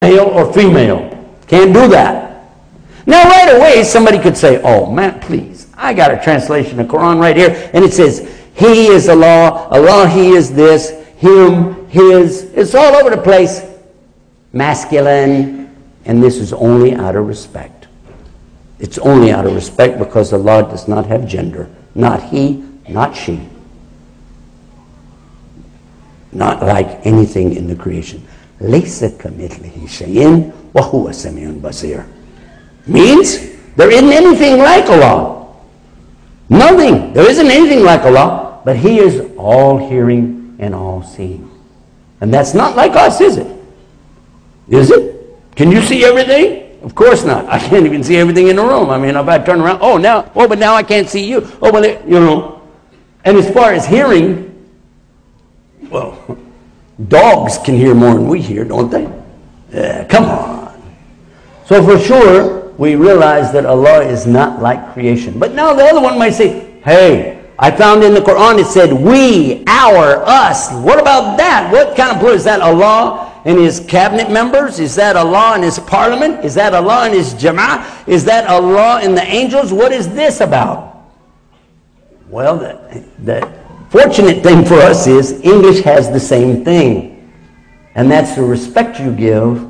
male or female. Can't do that. Now right away somebody could say, oh man, please, I got a translation of Quran right here, and it says, He is Allah, Allah, He is this, Him, His. It's all over the place. Masculine, and this is only out of respect. It's only out of respect because Allah does not have gender. Not he, not she. Not like anything in the creation. لَيْسَ كَمِثْلِهِ شَيْءٍ وَهُوَ السَّمِيعُ الْبَصِيرُ. Means there isn't anything like Allah. Nothing. There isn't anything like Allah, but He is all hearing and all seeing. And that's not like us, is it? Is it? Can you see everything? Of course not. I can't even see everything in the room. I mean, if I turn around, but now I can't see you. Oh, well, you know. And as far as hearing, well, dogs can hear more than we hear, don't they? Come on. So for sure, we realize that Allah is not like creation. But now the other one might say, hey, I found in the Quran it said we, our, us. What about that? What kind of plural? Is that Allah and His cabinet members? Is that Allah and His parliament? Is that Allah and His jama'ah? Is that Allah and the angels? What is this about? Well, the fortunate thing for us is English has the same thing. And that's the respect you give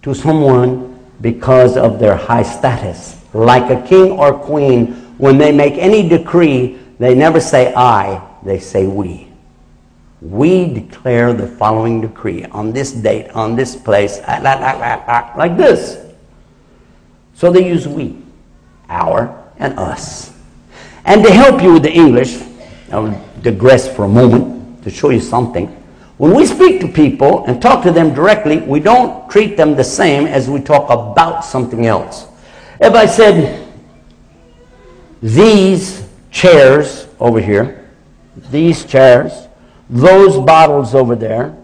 to someone because of their high status. Like a king or queen, when they make any decree, they never say I, they say we. We declare the following decree on this date, on this place, like this. So they use we, our, and us. And to help you with the English, I'll digress for a moment to show you something. When we speak to people and talk to them directly, we don't treat them the same as we talk about something else. If I said, these chairs over here, these chairs, those bottles over there,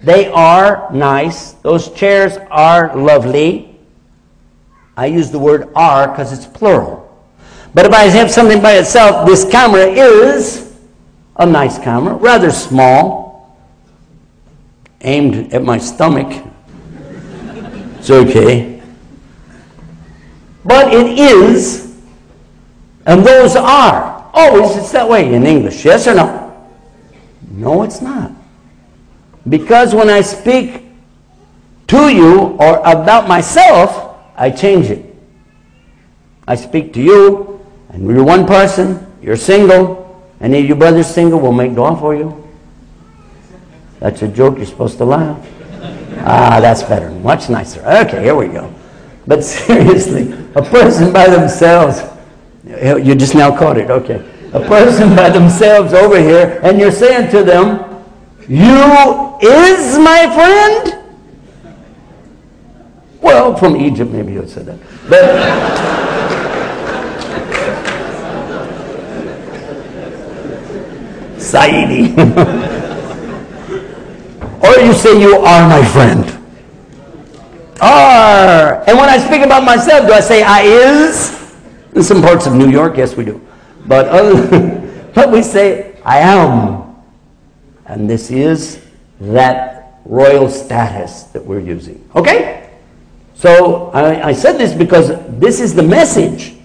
they are nice. Those chairs are lovely. I use the word are because it's plural. But if I have something by itself, this camera is a nice camera, rather small, aimed at my stomach. It's okay. But it is, and those are. Always it's that way in English, yes or no? No, it's not. Because when I speak to you or about myself, I change it. I speak to you, and you're one person, you're single, any of your brothers single will make dua for you. That's a joke, you're supposed to laugh. Ah, that's better, much nicer. Okay, here we go. But seriously, a person by themselves, you just now caught it, okay. A person by themselves over here, and you're saying to them, you is my friend? Well, from Egypt, maybe you would say that. But Saidi. Or you say, you are my friend. Are. And when I speak about myself, do I say I is? In some parts of New York, yes we do. But we say, I am. And this is that royal status that we're using. Okay? So I said this because this is the message.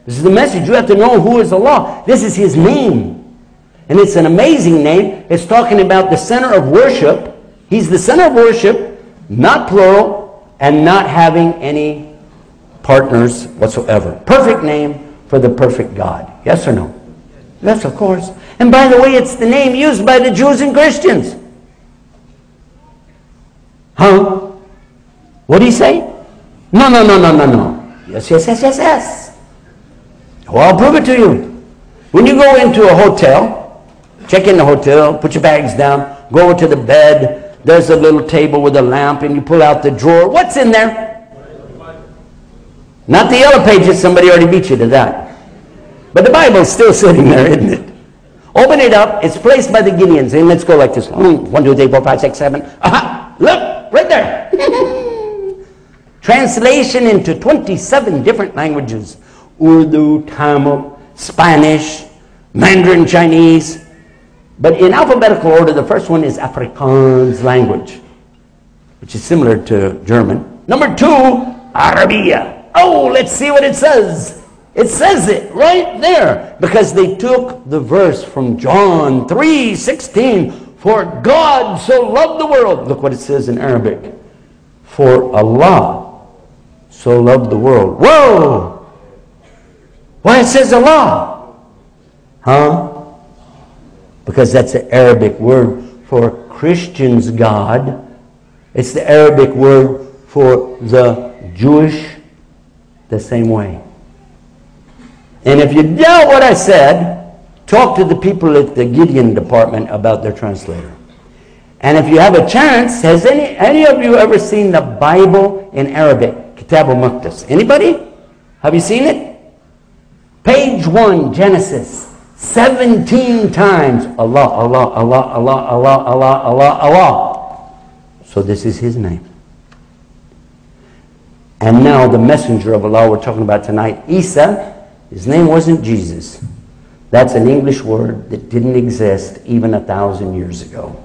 This is the message. You have to know who is Allah. This is His name. And it's an amazing name. It's talking about the center of worship. He's the center of worship, not plural, and not having any partners whatsoever. Perfect name for the perfect God. Yes or no? Yes, of course. And by the way, it's the name used by the Jews and Christians. Huh? What did he say? No, no, no, no, no, no. Yes, yes, yes, yes, yes. Well, I'll prove it to you. When you go into a hotel, check in the hotel, put your bags down, go over to the bed, there's a little table with a lamp, and you pull out the drawer. What's in there? Not the yellow pages, somebody already beat you to that. But the Bible's still sitting there, isn't it? Open it up, it's placed by the Gideons, and let's go like this. 1, 2, 3, 4, 5, 6, 7. Aha! Look, right there. Translation into 27 different languages. Urdu, Tamil, Spanish, Mandarin Chinese. But in alphabetical order, the first one is Afrikaans language. which is similar to German. Number 2, Arabiya. Oh, let's see what it says. It says it right there, because they took the verse from John 3:16. For God so loved the world. Look what it says in Arabic. For Allah so loved the world. Whoa! Why it says Allah? Huh? Because that's the Arabic word for Christians' God. It's the Arabic word for the Jewish the same way. And if you doubt what I said, talk to the people at the Gideon department about their translator. And if you have a chance, has any of you ever seen the Bible in Arabic? Kitab al-Muqtas. Anybody? Have you seen it? Page 1, Genesis. 17 times. Allah, Allah, Allah, Allah, Allah, Allah, Allah, Allah. So this is His name. And now the messenger of Allah we're talking about tonight, Isa, his name wasn't Jesus. That's an English word that didn't exist even 1,000 years ago.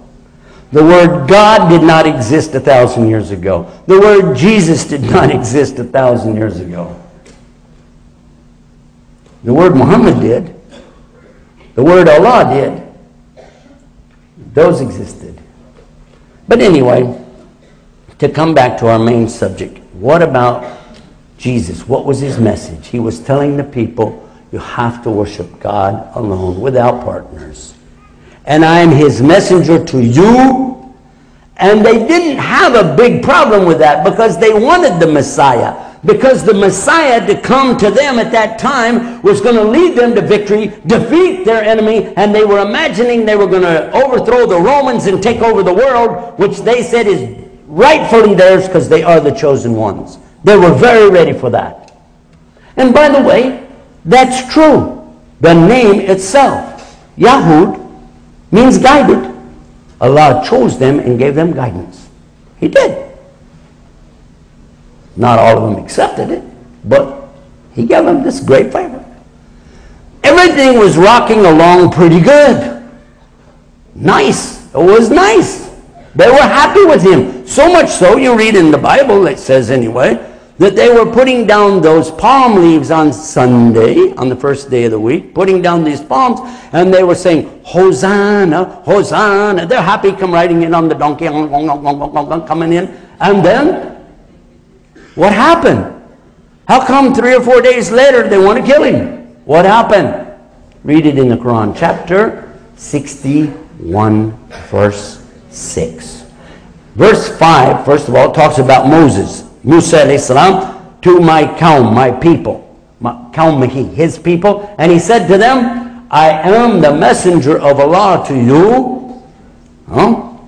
The word God did not exist 1,000 years ago. The word Jesus did not exist 1,000 years ago. The word Muhammad did. The word Allah did. Those existed. But anyway, to come back to our main subject, what about Jesus? What was His message? He was telling the people, you have to worship God alone, without partners. And I am His messenger to you. And they didn't have a big problem with that, because they wanted the Messiah. Because the Messiah to come to them at that time was going to lead them to victory, defeat their enemy, and they were imagining they were going to overthrow the Romans and take over the world, which they said is rightfully theirs because they are the chosen ones. They were very ready for that. And by the way, that's true. The name itself, Yahud, means guided. Allah chose them and gave them guidance. He did. Not all of them accepted it, but He gave them this great favor. Everything was rocking along pretty good. Nice. It was nice. They were happy with Him. So much so, you read in the Bible, it says anyway, that they were putting down those palm leaves on Sunday, on the first day of the week, putting down these palms, and they were saying, Hosanna, Hosanna. They're happy, come riding in on the donkey, coming in. And then, what happened? How come 3 or 4 days later they want to kill Him? What happened? Read it in the Quran, chapter 61, verse 6. Verse 5, first of all, talks about Moses. Musa alayhi salam, to my kaum, my people. Kaumihi, his people. And he said to them, I am the messenger of Allah to you.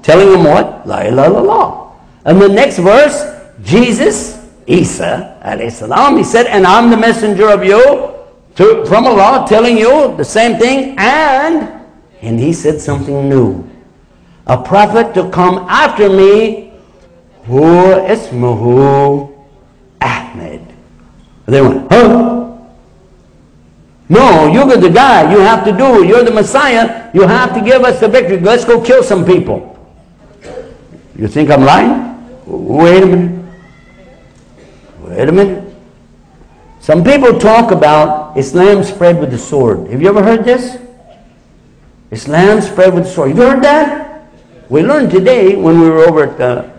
Telling them what? La ilaha illallah. And the next verse, Jesus, Isa alayhi salam, he said, and I'm the messenger of you from Allah, telling you the same thing. And he said something new. A prophet to come after me, who ismuhu Ahmed. They went, huh? No, you're the guy. You have to do it. You're the Messiah. You have to give us the victory. Let's go kill some people. You think I'm lying? Wait a minute. Wait a minute. Some people talk about Islam spread with the sword. Have you ever heard this? Islam spread with the sword. Have you heard that? We learned today when we were over at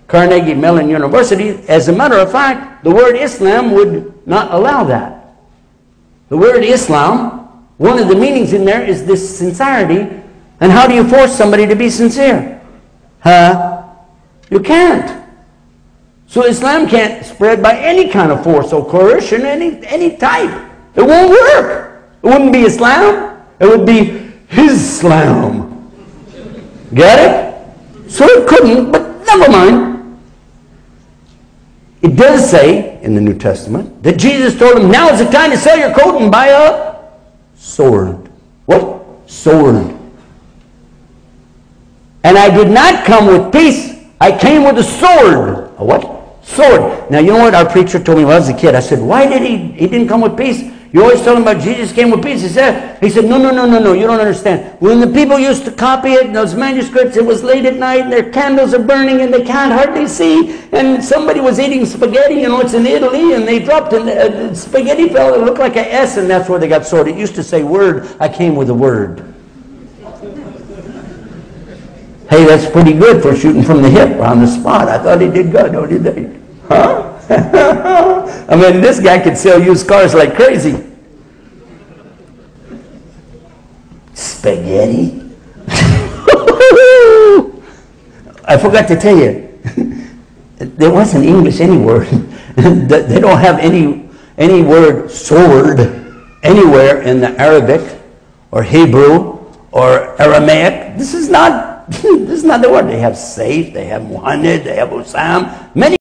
Carnegie Mellon University, as a matter of fact, the word Islam would not allow that. The word Islam, one of the meanings in there is this sincerity. And how do you force somebody to be sincere? Huh? You can't. So Islam can't spread by any kind of force or coercion, any type. It won't work. It wouldn't be Islam. It would be Islam. Get it? So it couldn't, but never mind. It does say in the New Testament that Jesus told him, now is the time to sell your coat and buy a sword. What? Sword. And I did not come with peace. I came with a sword. A what? Sword. Now you know what our preacher told me when I was a kid? I said, why did he didn't come with peace? You always tell them about Jesus came with peace. He said, no, you don't understand. When the people used to copy it, those manuscripts, it was late at night, and their candles are burning, and they can't hardly see. And somebody was eating spaghetti, it's in Italy, and they dropped, and the spaghetti fell, it looked like an S, and that's where they got sold. It used to say word, I came with a word. Hey, that's pretty good for shooting from the hip on the spot. I thought he did good, don't you think? Huh? I mean, this guy could sell used cars like crazy. Spaghetti? I forgot to tell you, there wasn't English any word. They don't have any word sword anywhere in the Arabic or Hebrew or Aramaic. This is not the word. They have Saif, they have Muhammad, they have Usam. Many